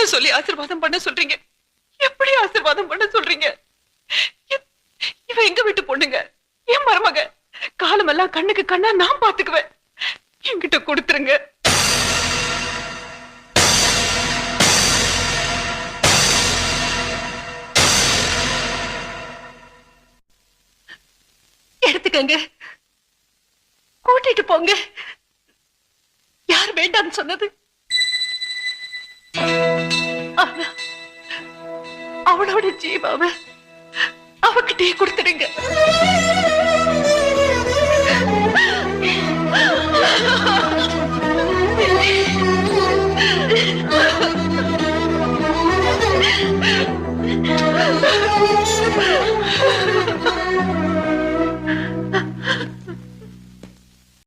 என்ன சொல்லி ஆசீர்வாதம் பண்ண சொல்றீங்க? எப்படி ஆசீர்வாதம் பண்ண சொல்றீங்க? இவ எங்க வீட்டு பொண்ணுங்க, என் மருமக. காலமெல்லாம் கண்ணுக்கு கண்ணா நான் பாத்துக்குவேன். என்கிட்ட கொடுத்துருங்க. எடுத்துக்கங்க, கூட்டிட்டு போங்க. யார் வேண்டாம்னு சொன்னது? ஆனா அவளோட ஜீவாவை அவகிட்டே கொடுத்துடுங்க.